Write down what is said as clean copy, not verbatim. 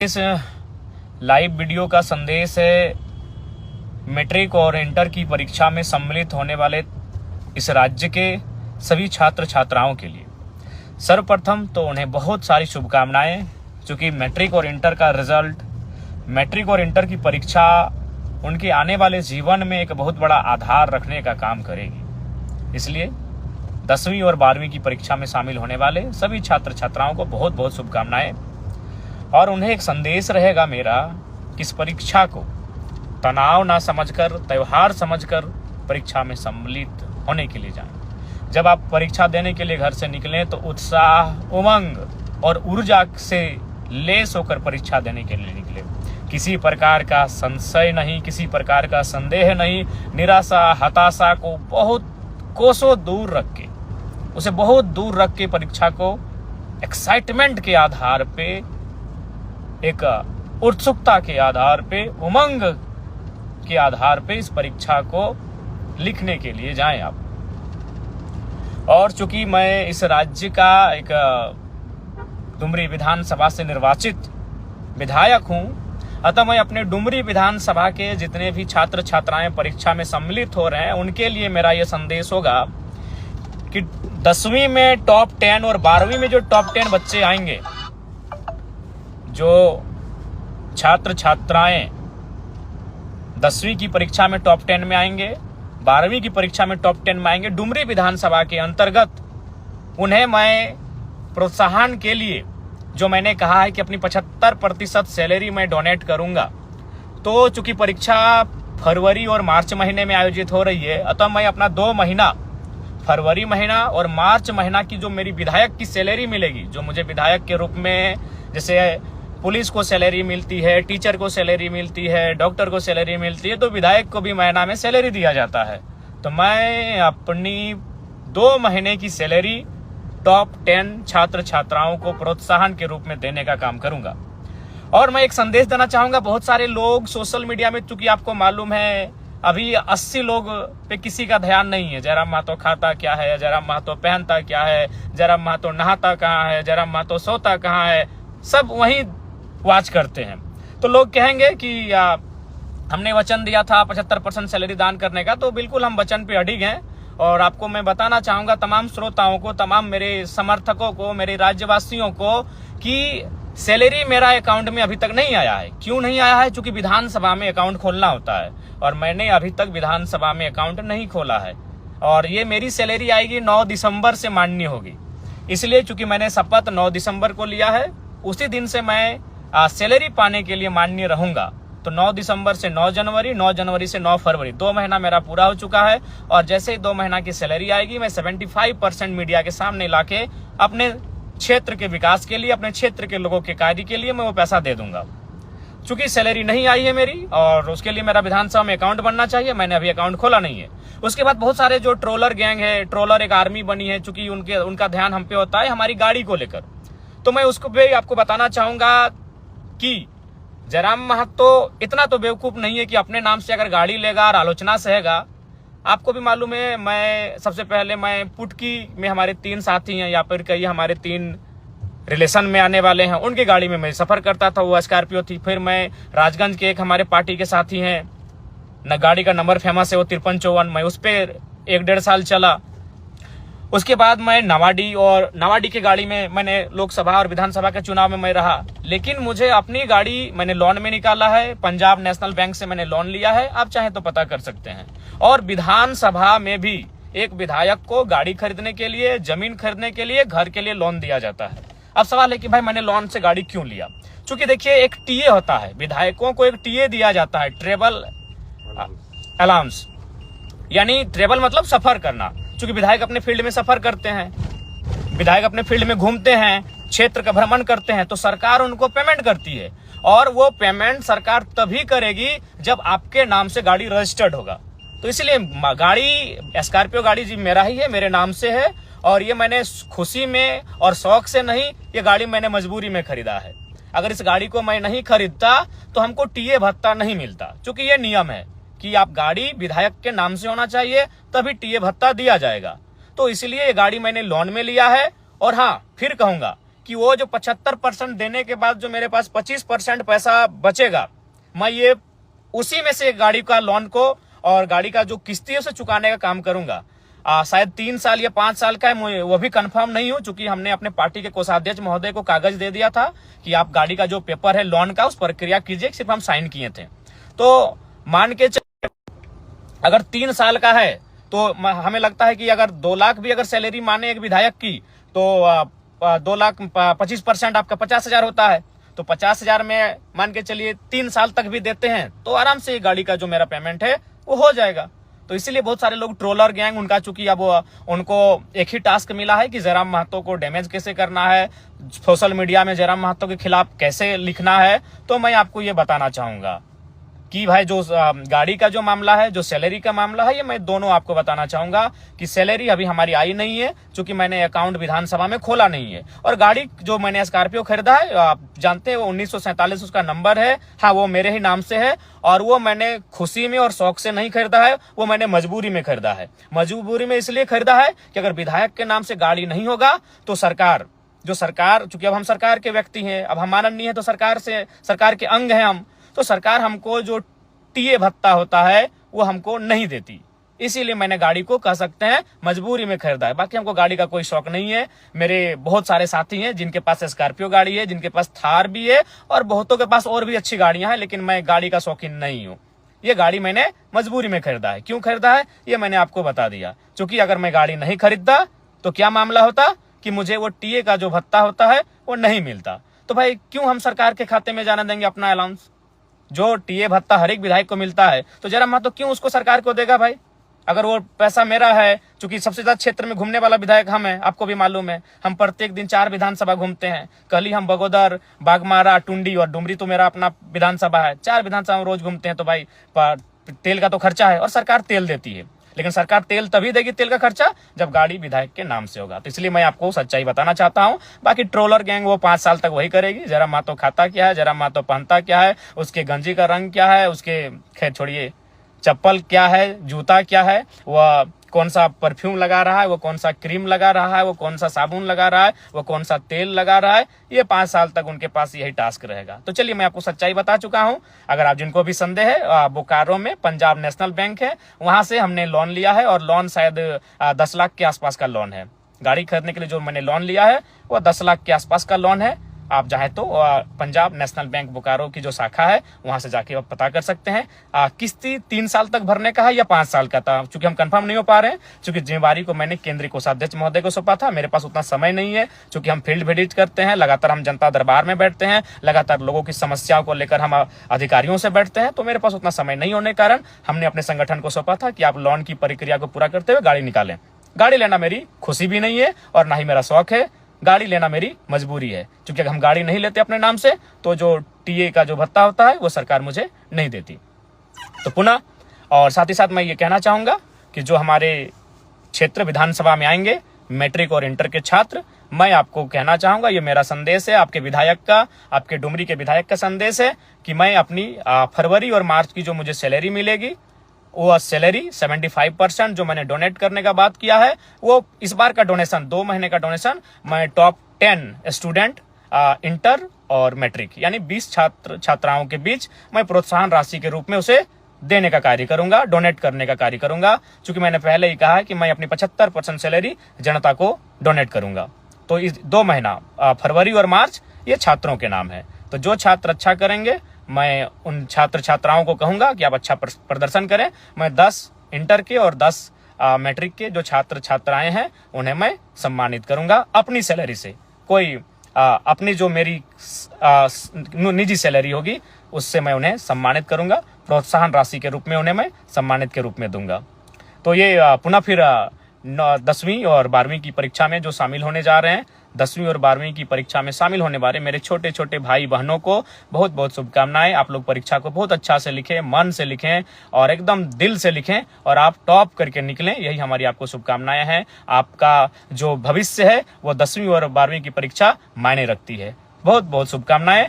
इस live video का संदेश है मैट्रिक और इंटर की परीक्षा में सम्मिलित होने वाले इस राज्य के सभी छात्र छात्राओं के लिए। सर्वप्रथम तो उन्हें बहुत सारी शुभकामनाएं, क्योंकि मैट्रिक और इंटर का रिजल्ट, मैट्रिक और इंटर की परीक्षा उनके आने वाले जीवन में एक बहुत बड़ा आधार रखने का काम करेगी। इसलिए 10वीं और 12वीं की परीक्षा में शामिल होने वाले सभी छात्र छात्राओं को बहुत बहुत शुभकामनाएं। और उन्हें एक संदेश रहेगा मेरा कि इस परीक्षा को तनाव ना समझकर, त्यौहार समझकर परीक्षा में सम्मिलित होने के लिए जाएं। जब आप परीक्षा देने के लिए घर से निकलें तो उत्साह, उमंग और ऊर्जा से लेस होकर परीक्षा देने के लिए निकले। किसी प्रकार का संशय नहीं, किसी प्रकार का संदेह नहीं, निराशा, हताशा को बहुत कोसों दूर रख के, उसे बहुत दूर रख के परीक्षा को एक्साइटमेंट के आधार पे, एक उत्सुकता के आधार पे, उमंग के आधार पे इस परीक्षा को लिखने के लिए जाएं आप। और चूंकि मैं इस राज्य का एक डुमरी विधानसभा से निर्वाचित विधायक हूं, अतः मैं अपने डुमरी विधानसभा के जितने भी छात्र छात्राएं परीक्षा में सम्मिलित हो रहे हैं उनके लिए मेरा यह संदेश होगा कि 10वीं में टॉप 10 और 12वीं में जो टॉप 10 बच्चे आएंगे, जो छात्र छात्राएं 10वीं की परीक्षा में टॉप 10 में आएंगे, 12वीं की परीक्षा में टॉप 10 में आएंगे, डुमरी विधानसभा के अंतर्गत उन्हें मैं प्रोत्साहन के लिए, जो मैंने कहा है कि अपनी 75% सैलरी मैं डोनेट करूंगा, तो चूंकि परीक्षा फरवरी और मार्च महीने में आयोजित हो रही है, अतः मैं अपना 2 महीना, फरवरी महीना और मार्च महीना की जो मेरी विधायक की सैलरी मिलेगी, जो मुझे विधायक के रूप में, जैसे पुलिस को सैलरी मिलती है, टीचर को सैलरी मिलती है, डॉक्टर को सैलरी मिलती है, तो विधायक को भी महीना में सैलरी दिया जाता है। तो मैं अपनी 2 महीने की सैलरी टॉप 10 छात्र छात्राओं को प्रोत्साहन के रूप में देने का काम करूंगा। और मैं एक संदेश देना चाहूंगा, बहुत सारे लोग सोशल मीडिया में, चूंकि आपको मालूम है अभी 80 लोग पे किसी का ध्यान नहीं है। जयराम महतो खाता क्या है, जयराम महतो पहनता क्या है, जयराम महतो नहाता कहाँ है, जयराम महतो सोता कहाँ है, सब वहीं वॉच करते हैं। तो लोग कहेंगे कि हमने वचन दिया था 75% सैलरी दान करने का, तो बिल्कुल हम वचन पे अडिग हैं। और आपको मैं बताना चाहूंगा, तमाम श्रोताओं को, तमाम मेरे समर्थकों को, मेरे राज्यवासियों को, कि सैलरी मेरा अकाउंट में अभी तक नहीं आया है। क्यों नहीं आया है? क्योंकि विधानसभा में अकाउंट खोलना होता है और मैंने अभी तक विधानसभा में अकाउंट नहीं खोला है। और ये मेरी सैलरी आएगी 9 दिसंबर से मान्य होगी। इसलिए चूंकि मैंने शपथ 9 दिसंबर को लिया है, उसी दिन से मैं सैलरी पाने के लिए मान्य रहूंगा। तो 9 दिसंबर से 9 जनवरी, 9 जनवरी से 9 फरवरी, 2 महीना मेरा पूरा हो चुका है। और जैसे ही 2 महीना की सैलरी आएगी, मैं 75% मीडिया के सामने लाके अपने क्षेत्र के विकास के लिए, अपने क्षेत्र के लोगों के कार्य के लिए मैं वो पैसा दे दूंगा। चूंकि सैलरी नहीं आई है मेरी, और उसके लिए मेरा विधानसभा में अकाउंट बनना चाहिए, मैंने अभी अकाउंट खोला नहीं है। उसके बाद बहुत सारे जो ट्रोलर गैंग है, ट्रोलर एक आर्मी बनी है, चूंकि उनका ध्यान हम पे होता है हमारी गाड़ी को लेकर। तो मैं उसको भी आपको बताना चाहूंगा कि जयराम महतो इतना तो बेवकूफ नहीं है कि अपने नाम से अगर गाड़ी लेगा और आलोचना सहेगा। आपको भी मालूम है, मैं सबसे पहले मैं पुटकी में हमारे 3 साथी हैं, या फिर कई हमारे 3 रिलेशन में आने वाले हैं, उनकी गाड़ी में मैं सफर करता था, वो स्कॉर्पियो थी। फिर मैं राजगंज के एक हमारे पार्टी के साथी हैं, न गाड़ी का नंबर फेमस है, वो 5354, मैं उस पर 1-1.5 साल चला। उसके बाद मैं नवाडी की गाड़ी में मैंने लोकसभा और विधानसभा के चुनाव में मैं रहा। लेकिन मुझे अपनी गाड़ी मैंने लोन में निकाला है, पंजाब नेशनल बैंक से मैंने लोन लिया है, आप चाहे तो पता कर सकते हैं। और विधानसभा में भी एक विधायक को गाड़ी खरीदने के लिए, जमीन खरीदने के लिए, घर के लिए लोन दिया जाता है। अब सवाल है कि भाई मैंने लोन से गाड़ी क्यों लिया? चूंकि देखिए, एक टीए होता है, विधायकों को एक टीए दिया जाता है, ट्रेवल अलाउंस, यानी ट्रेवल मतलब सफर करना। चूंकि विधायक अपने फील्ड में सफर करते हैं, विधायक अपने फील्ड में घूमते हैं, क्षेत्र का भ्रमण करते हैं, तो सरकार उनको पेमेंट करती है। और वो पेमेंट सरकार तभी करेगी जब आपके नाम से गाड़ी रजिस्टर्ड होगा। तो इसलिए गाड़ी, स्कॉर्पियो गाड़ी जी मेरा ही है, मेरे नाम से है। और ये मैंने खुशी में और शौक से नहीं, ये गाड़ी मैंने मजबूरी में खरीदा है। अगर इस गाड़ी को मैं नहीं खरीदता तो हमको टीए भत्ता नहीं मिलता। चूंकि ये नियम है कि आप गाड़ी विधायक के नाम से होना चाहिए, तभी टीए भत्ता दिया जाएगा। तो इसलिए ये गाड़ी मैंने लोन में लिया है। और हाँ, फिर कहूंगा कि वो जो 75% देने के बाद जो मेरे पास 25% पैसा बचेगा, मैं ये उसी में से गाड़ी का लोन को और गाड़ी का जो किस्ती है उसे चुकाने का काम करूंगा। शायद 3 साल या 5 साल का है, वो भी कंफर्म नहीं हो, चूंकि हमने अपने पार्टी के कोषाध्यक्ष महोदय को कागज दे दिया था कि आप गाड़ी का जो पेपर है लोन का उस प्रक्रिया कीजिए, सिर्फ हम साइन किए थे। तो मान के अगर 3 साल का है तो हमें लगता है कि अगर 2 लाख भी अगर सैलरी माने एक विधायक की, तो 2 लाख 25% आपका 50,000 होता है। तो 50,000 में मान के चलिए 3 साल तक भी देते हैं तो आराम से गाड़ी का जो मेरा पेमेंट है वो हो जाएगा। तो इसीलिए बहुत सारे लोग ट्रोलर गैंग, उनका चूंकि अब उनको एक ही टास्क मिला है कि जयराम महतो को डैमेज कैसे करना है, सोशल मीडिया में जयराम महतो के खिलाफ कैसे लिखना है। तो मैं आपको ये बताना चाहूंगा कि भाई जो गाड़ी का जो मामला है, जो सैलरी का मामला है, ये मैं दोनों आपको बताना चाहूंगा कि सैलरी अभी हमारी आई नहीं है, क्योंकि मैंने अकाउंट विधानसभा में खोला नहीं है। और गाड़ी जो मैंने स्कॉर्पियो खरीदा है, आप जानते हैं वो 1947 उसका नंबर है, हाँ वो मेरे ही नाम से है। और वो मैंने खुशी में और शौक से नहीं खरीदा है, वो मैंने मजबूरी में खरीदा है। मजबूरी में इसलिए खरीदा है कि अगर विधायक के नाम से गाड़ी नहीं होगा तो सरकार, चूंकि अब हम सरकार के व्यक्ति हैं, अब हम माननीय है तो सरकार के अंग हैं हम, तो सरकार हमको जो टीए भत्ता होता है वो हमको नहीं देती। इसीलिए मैंने गाड़ी को कह सकते हैं मजबूरी में खरीदा है। बाकी हमको गाड़ी का कोई शौक नहीं है। मेरे बहुत सारे साथी हैं जिनके पास स्कॉर्पियो गाड़ी है, जिनके पास थार भी है, और बहुतों के पास और भी अच्छी गाड़ियां हैं, लेकिन मैं गाड़ी का शौकीन नहीं हूँ। ये गाड़ी मैंने मजबूरी में खरीदा है। क्यों खरीदा है ये मैंने आपको बता दिया। क्योंकि अगर मैं गाड़ी नहीं खरीदता तो क्या मामला होता कि मुझे वो टीए का जो भत्ता होता है वो नहीं मिलता। तो भाई क्यों हम सरकार के खाते में जाने देंगे अपना अलाउंस? जो टीए भत्ता हर एक विधायक को मिलता है तो जयराम महतो क्यों उसको सरकार को देगा भाई? अगर वो पैसा मेरा है, क्योंकि सबसे ज्यादा क्षेत्र में घूमने वाला विधायक हम है, आपको भी मालूम है। हम प्रत्येक दिन 4 विधानसभा घूमते हैं। कल ही हम बगोदर, बागमारा, टुंडी और डुमरी तो मेरा अपना विधानसभा है, 4 विधानसभा में रोज घूमते हैं। तो भाई तेल का तो खर्चा है और सरकार तेल देती है, लेकिन सरकार तेल तभी देगी, तेल का खर्चा, जब गाड़ी विधायक के नाम से होगा। तो इसलिए मैं आपको सच्चाई बताना चाहता हूं। बाकी ट्रोलर गैंग वो 5 साल तक वही करेगी। जयराम महतो खाता क्या है, जयराम महतो पहनता क्या है, उसके गंजी का रंग क्या है, उसके खैर छोड़िए चप्पल क्या है, जूता क्या है, वह कौन सा परफ्यूम लगा रहा है, वो कौन सा क्रीम लगा रहा है, वो कौन सा साबुन लगा रहा है, वो कौन सा तेल लगा रहा है, ये 5 साल तक उनके पास यही टास्क रहेगा। तो चलिए मैं आपको सच्चाई बता चुका हूं। अगर आप जिनको भी संदेह है, बोकारो में पंजाब नेशनल बैंक है, वहां से हमने लोन लिया है, और लोन शायद 10 लाख के आसपास का लोन है। गाड़ी खरीदने के लिए जो मैंने लोन लिया है वो 10 लाख के आसपास का लोन है। आप चाहे तो पंजाब नेशनल बैंक बोकारो की जो शाखा है वहां से जाके आप पता कर सकते हैं। किस्ती 3 साल तक भरने का है या 5 साल का था, चूंकि हम कंफर्म नहीं हो पा रहे हैं, क्योंकि जिम्मेवारी को मैंने केंद्रीय कोषाध्यक्ष महोदय को सौंपा था। मेरे पास उतना समय नहीं है, क्योंकि हम फील्ड विजिट करते हैं, लगातार हम जनता दरबार में बैठते हैं, लगातार लोगों की समस्याओं को लेकर हम अधिकारियों से बैठते हैं। तो मेरे पास उतना समय नहीं होने के कारण हमने अपने संगठन को सौंपा था कि आप लोन की प्रक्रिया को पूरा करते हुए गाड़ी निकालें। गाड़ी लेना मेरी खुशी भी नहीं है और ना ही मेरा शौक है, गाड़ी लेना मेरी मजबूरी है। क्योंकि अगर हम गाड़ी नहीं लेते अपने नाम से तो जो टीए का जो भत्ता होता है वो सरकार मुझे नहीं देती। तो पुनः और साथ ही साथ मैं ये कहना चाहूंगा कि जो हमारे क्षेत्र विधानसभा में आएंगे मैट्रिक और इंटर के छात्र, मैं आपको कहना चाहूंगा, ये मेरा संदेश है आपके विधायक का, आपके डुमरी के विधायक का संदेश है कि मैं अपनी फरवरी और मार्च की जो मुझे सैलरी मिलेगी वो सैलरी 75% जो मैंने डोनेट करने का बात किया है, वो इस बार का डोनेशन 2 महीने का डोनेशन मैं टॉप 10 स्टूडेंट इंटर और मैट्रिक यानी 20 छात्राओं के बीच मैं प्रोत्साहन राशि के रूप में उसे देने का कार्य करूंगा, डोनेट करने का कार्य करूंगा। क्योंकि मैंने पहले ही कहा है कि मैं अपनी 75% सैलरी जनता को डोनेट करूंगा। तो इस 2 महीना फरवरी और मार्च ये छात्रों के नाम है। तो जो छात्र अच्छा करेंगे मैं उन छात्र छात्राओं को कहूंगा कि आप अच्छा प्रदर्शन करें। मैं 10 इंटर के और 10 मैट्रिक के जो छात्र छात्राएं हैं उन्हें मैं सम्मानित करूंगा अपनी सैलरी से। कोई अपनी जो मेरी निजी सैलरी होगी उससे मैं उन्हें सम्मानित करूंगा, प्रोत्साहन राशि के रूप में उन्हें मैं सम्मानित के रूप में दूंगा। तो ये पुनः फिर 10वीं और 12वीं की परीक्षा में जो शामिल होने जा रहे हैं, 10वीं और 12वीं की परीक्षा में शामिल होने वाले मेरे छोटे छोटे भाई बहनों को बहुत बहुत शुभकामनाएं। आप लोग परीक्षा को बहुत अच्छा से लिखें, मन से लिखें और एकदम दिल से लिखें और आप टॉप करके निकलें, यही हमारी आपको शुभकामनाएं हैं। आपका जो भविष्य है वो 10वीं और 12वीं की परीक्षा मायने रखती है। बहुत बहुत शुभकामनाएं।